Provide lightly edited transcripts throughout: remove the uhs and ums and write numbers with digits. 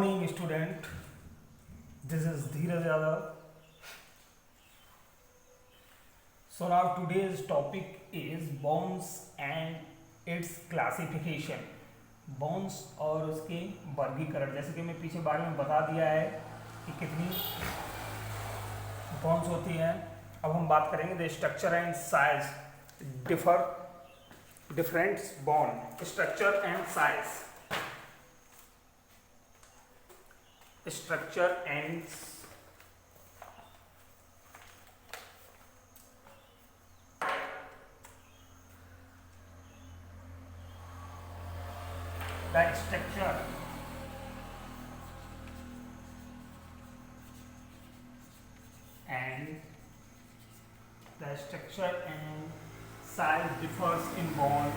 morning, student. This is Dheeraj Yadav. So now today's topic is bones and its classification. Bones और उसके वर्गीकरण, जैसे कि मैं पीछे बारे में बता दिया है कि कितनी बोन्स होती हैं. अब हम बात करेंगे the structure and size different bone structure and size. Structure and the structure and size differs in bone.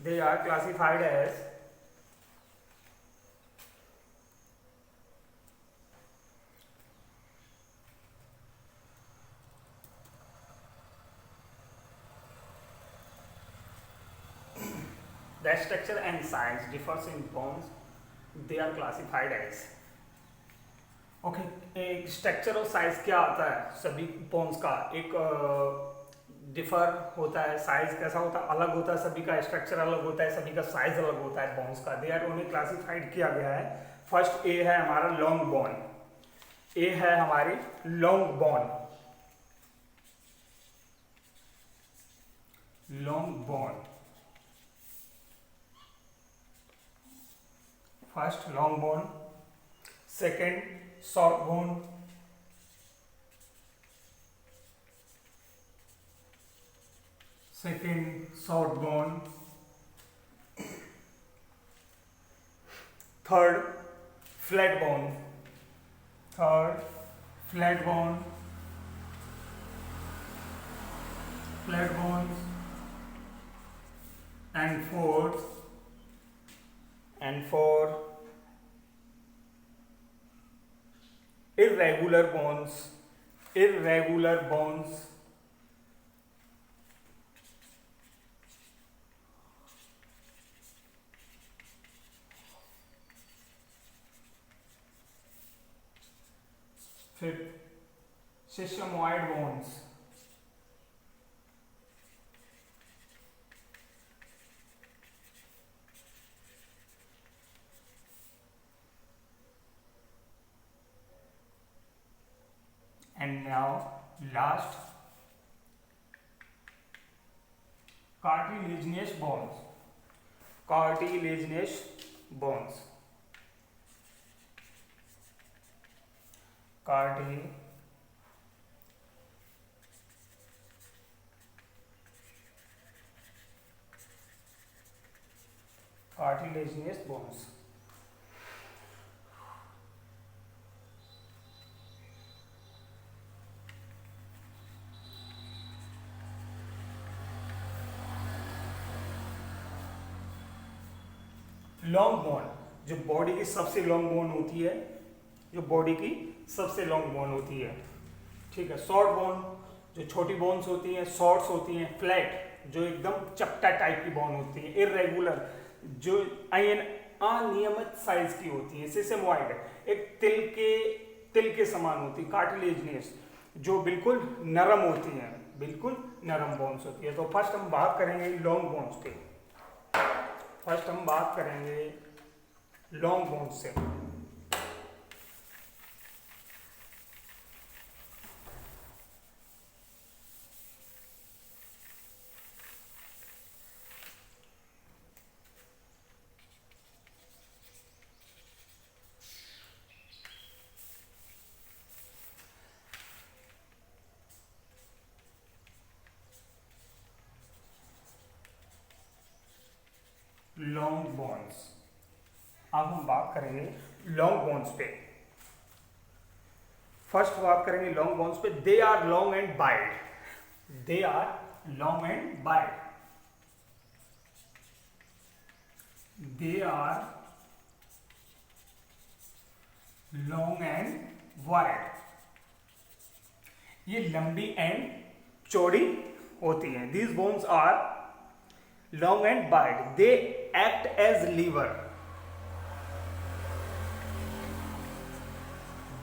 They are classified as the structure and size differs in bones. They are classified as. Okay, एक structure और size क्या आता है सभी bones का? एक differ होता है, साइज कैसा होता है, अलग होता है, सभी का स्ट्रक्चर अलग होता है, सभी का साइज अलग होता है बोन्स का. दे आर उन्हें क्लासिफाइड किया गया है. फर्स्ट ए है हमारा लॉन्ग बोन. ए है हमारी long bone. First long bone, second short bone, third flat bone, and fourth irregular bones. Fifth, sesamoid bones. And now last, cartilaginous bones. Cartilaginous bones long bone जो body की सबसे long bone होती है, ठीक है. Short bone जो छोटी bones होती हैं, शॉर्ट्स होती हैं. फ्लैट जो एकदम चपटा टाइप की बोन होती है. इरेगुलर जो अनियमित साइज की होती है. सेसेमोइड एक तिल के समान होती है. कार्टिलेजिनियस जो बिल्कुल नरम होती हैं, बोन्स होती है. तो फर्स्ट हम बात करेंगे लॉन्ग बोन्स के. लॉन्ग बोन्स से. लॉन्ग बोन्स अब हम बात करेंगे लॉन्ग बोन्स पे। फर्स्ट बात करेंगे लॉन्ग बोन्स पे। They are long and wide, they are long and wide, they are long and wide. ये लंबी एंड चौड़ी होती हैं। These bones are long and wide, they act as lever,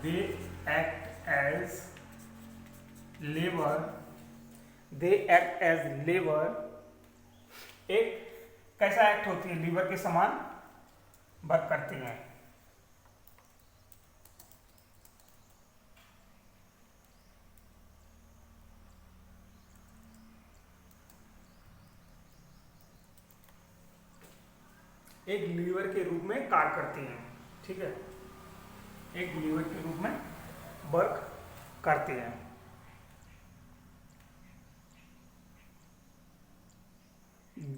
they act as lever, they act as lever. एक कैसा act होती है, liver के समान वर्क करती हैं। एक लीवर के रूप में कार्य करती हैं, ठीक है, एक लीवर के रूप में वर्क करती हैं।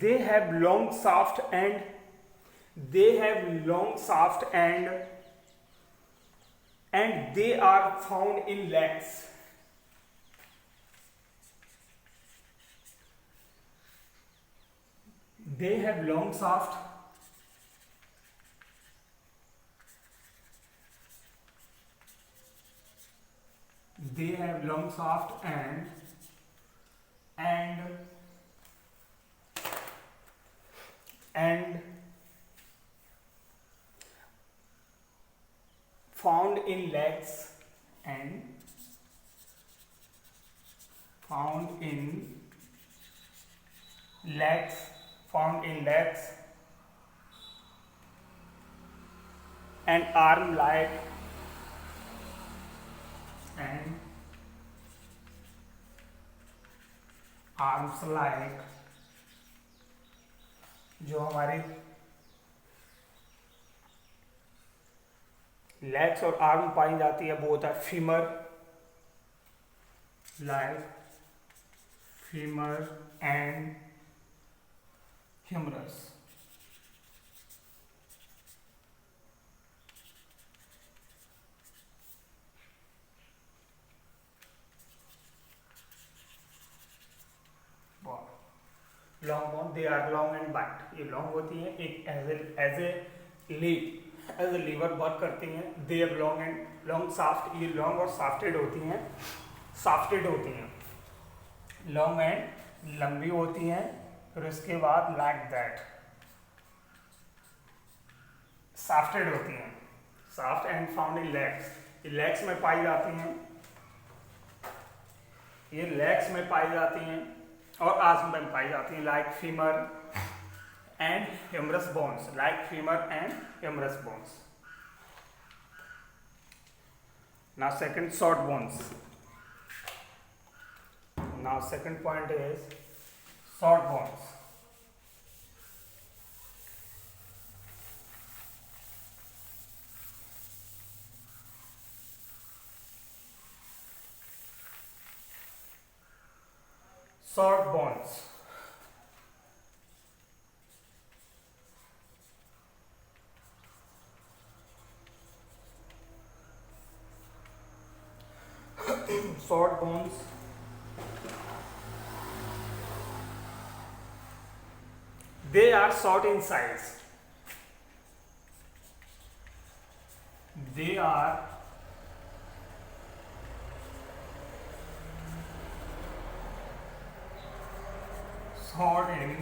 They have long shaft and they have long shaft and they are found in legs. They have long shaft they have long shaft and found in legs and found in legs and arm like and arms like, जो हमारी legs और arm पाई जाती है वो होता है femur, like femur and humerus. Long bone, they are long and wide, ये long होती हैं, एक एज ए लीवर वर्क करती हैं। They are long and long shaft, ये लॉन्ग और साफ्टेड होती हैं, साफ्टेड होती हैं, लॉन्ग एंड लंबी होती हैं। फिर उसके बाद लाइक दैट साफ्टेड होती हैं, shaft and found in legs, ये लेग्स में पाई जाती हैं, ये लेग्स में पाई जाती हैं और आर्म्स में पाई जाती हैं। Like femur and humerus bones, like femur and humerus bones. Now second, short bones. Now second point is short bones. Short bones. Short bones they are short in size. They are short in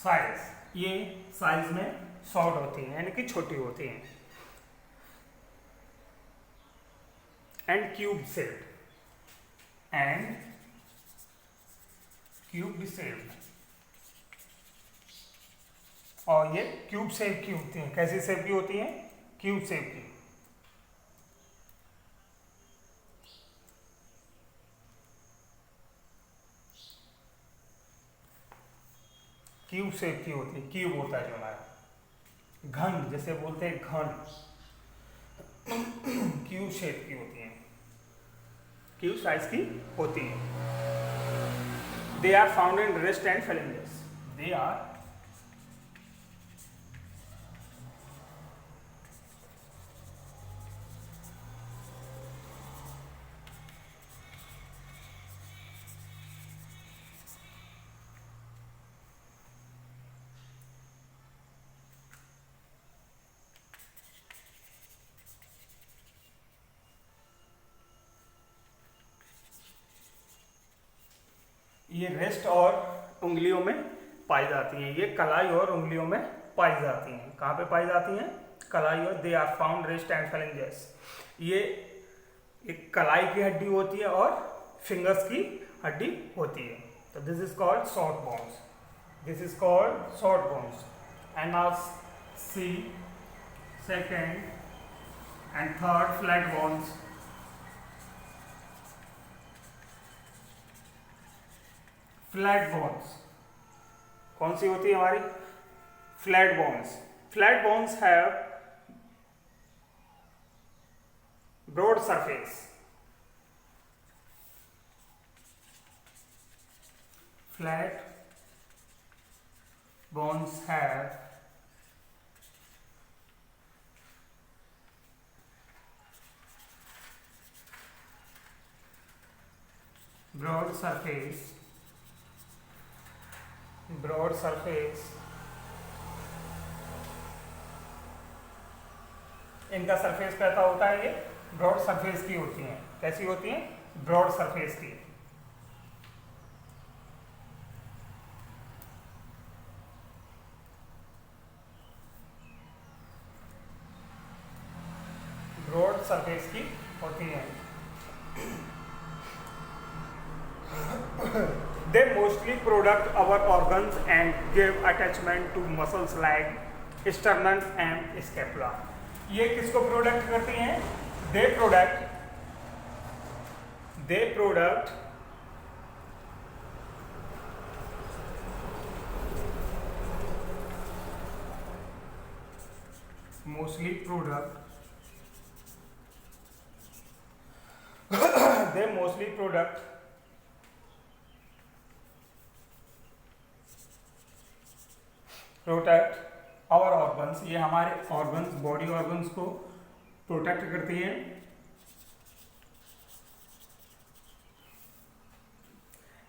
size, ये size में short होती हैं यानी कि छोटी होती हैं। And cube shaped, and cube shaped, और ये क्यूब शेप की होती हैं। कैसी शेप की होती हैं? क्यूब शेप की। क्यूब शेप की होती है, क्यूब होता है जो हमारा घन, जैसे बोलते हैं घन, क्यूब शेप की होती है, क्यूब साइज की होती है। They are found in wrist and phalanges, they are ये रिस्ट और उंगलियों में पाई जाती हैं, ये कलाई और उंगलियों में पाई जाती हैं। कहाँ पे पाई जाती हैं? कलाई और they are found wrist and phalanges. ये एक कलाई की हड्डी होती है और फिंगर्स की हड्डी होती है। तो this is called short bones, this is called short bones. And now see second and third flat bones. Flat bones कौन सी होती है हमारी? Flat bones. Flat bones have broad surface. फ्लैट bones have broad surface, broad surface। इनका surface कैसा होता है? ये ब्रॉड सरफेस की होती हैं। कैसी होती हैं? ब्रॉड सरफेस की। ब्रॉड सरफेस की होती हैं। They mostly protect our organs and give attachment to muscles like sternum and scapula। ये किसको प्रोडक्ट करती हैं? They product mostly product they mostly product protect our organs. ये हमारे ऑर्गन्स, बॉडी ऑर्गन्स को प्रोटेक्ट करती हैं।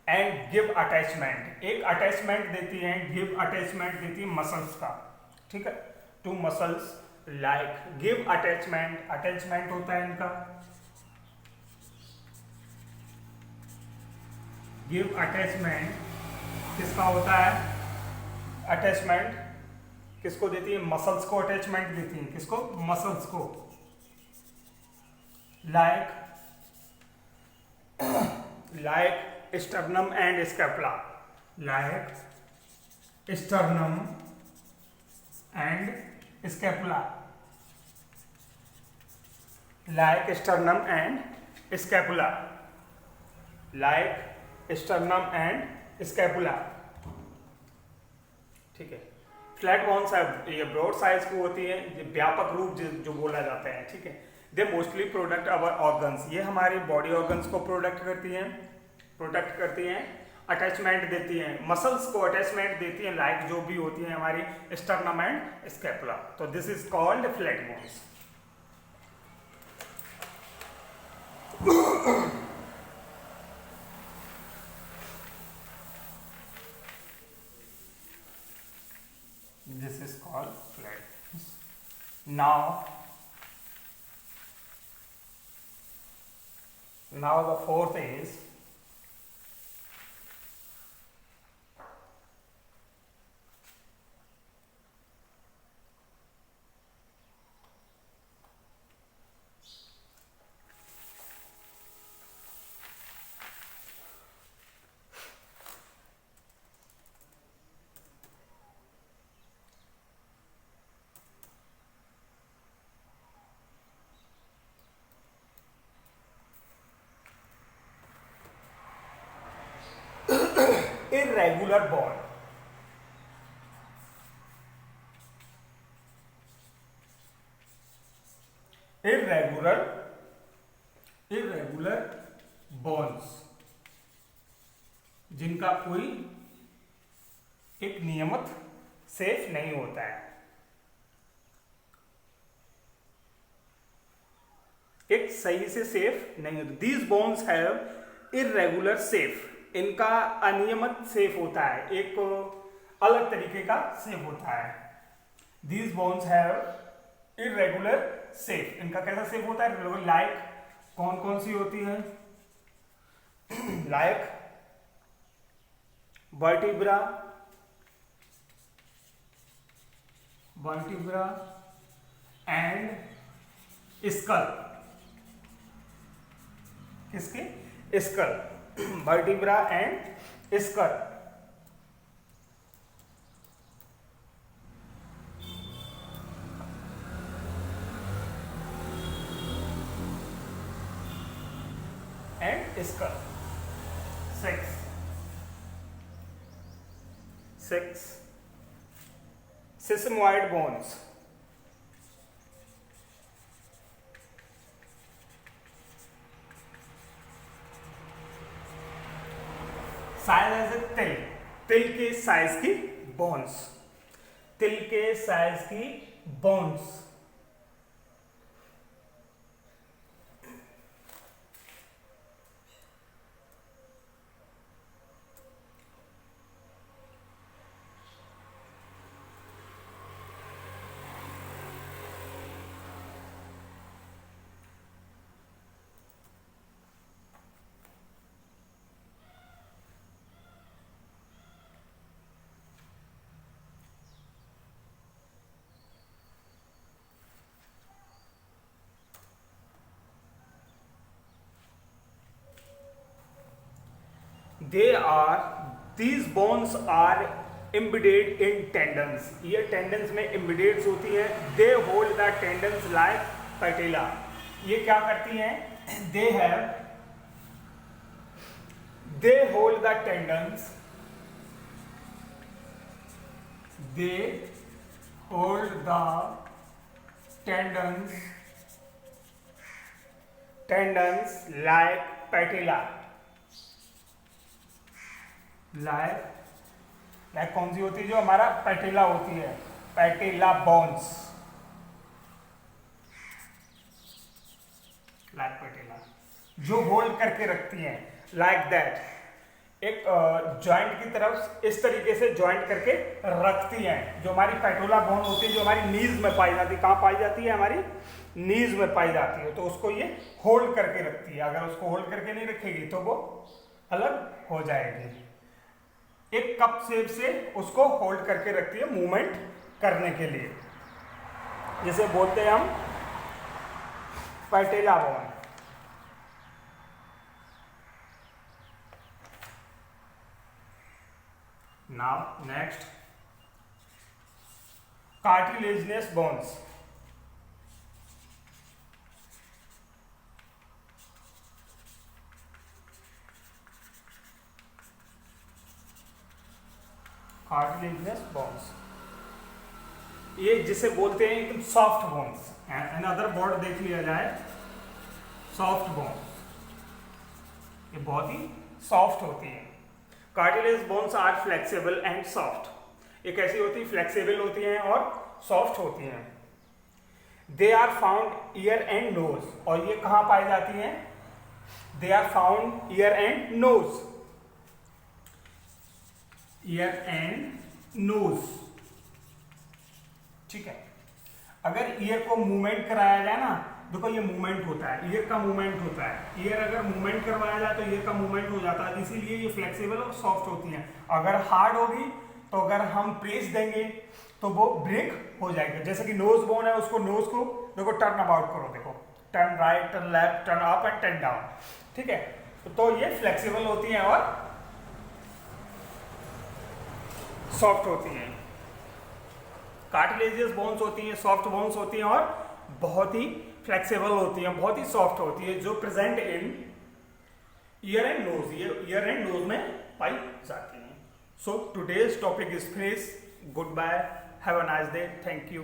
एंड गिव अटैचमेंट, एक अटैचमेंट देती हैं, गिव अटैचमेंट देती है मसल्स का, ठीक है, to muscles like. Give attachment, attachment होता है इनका, गिव अटैचमेंट किसका होता है? अटैचमेंट किसको देती है? मसल्स को अटैचमेंट देती है। किसको? मसल्स को। Like sternum and scapula, like sternum and scapula, like sternum and scapula, like sternum and scapula, ठीक है। फ्लैट बोन्स ये ब्रॉड साइज की होती है, ये व्यापक रूप जो बोला जाता है, ठीक है। They mostly product our organs, ये हमारे बॉडी ऑर्गन्स को प्रोडक्ट करती हैं, अटैचमेंट देती हैं, मसल्स को अटैचमेंट देती हैं, लाइक जो भी होती है हमारी स्टर्नम एंड स्कैपुला। तो this is called flat bones. This is called flat. Now the fourth is irregular bone। irregular bones जिनका कोई एक नियमित शेप नहीं होता है, एक सही से शेप नहीं होता। These bones have irregular shape, इनका अनियमित शेप होता है, एक अलग तरीके का शेप होता है। These bones have irregular shape, इनका कैसा शेप होता है? लाइक कौन कौन सी होती है? लाइक वर्टिब्रा एंड स्कल, किसके? Skull, vertebra and skull. And skull. 6 sesamoid bones, size as a तिल, तिल के साइज की बोन्स, तिल के साइज की bones. These bones are embedded in tendons. ये tendons में embedded होती है. They hold the tendons like patella. ये क्या करती हैं? They hold the tendons. They hold the tendons like patella. Like कौन सी होती है? जो हमारा पैटेला होती है, पैटेला बोन्स, लाइक पैटेला, जो होल्ड करके रखती हैं, लाइक दैट। एक जॉइंट की तरफ इस तरीके से जॉइंट करके रखती हैं। जो हमारी पैटेला बोन होती है, जो हमारी नीज में पाई जाती है, कहाँ पाई जाती है? हमारी नीज में पाई जाती है। तो उसको ये होल्ड करके रखती है। अगर उसको होल्ड करके नहीं रखेगी तो वो अलग हो जाएगी। एक कप शेप से उसको होल्ड करके रखती है मूवमेंट करने के लिए, जिसे बोलते हैं हम पैटेला bone. Now next, cartilaginous bones. Cartilaginous bones, ये जिसे बोलते हैं एकदम सॉफ्ट बोन्स। अनदर वर्ड देख लिया जाए, सॉफ्ट बोन्स, ये बहुत ही सॉफ्ट होती है। Cartilaginous bones are flexible and soft. ये कैसी होती है? फ्लेक्सिबल होती हैं और सॉफ्ट होती हैं। They are found ear and nose, और ये कहाँ पाई जाती हैं? They are found ear and nose, ear and nose. ठीक है, अगर ईयर को मूवमेंट कराया जाए ना, देखो ये मूवमेंट होता है, ईयर का मूवमेंट होता है। ईयर अगर मूवमेंट करवाया जाए तो ईयर का मूवमेंट हो जाता है, इसीलिए ये फ्लेक्सिबल और सॉफ्ट होती हैं। अगर हार्ड होगी तो अगर हम प्रेस देंगे तो वो ब्रेक हो जाएगा। जैसे कि नोज बोन है, उसको नोज को देखो टर्न अबाउट करो, देखो turn right, turn left, turn up and turn down. ठीक है, तो ये फ्लेक्सिबल होती हैं और सॉफ्ट होती हैं। कार्टिलेजियस बोन्स होती हैं, सॉफ्ट बोन्स होती हैं और बहुत ही फ्लेक्सिबल होती हैं, बहुत ही सॉफ्ट होती है, जो present in ear and nose, ear and nose में पाई जाती हैं। So today's topic is finish. Goodbye, have a nice day, thank you.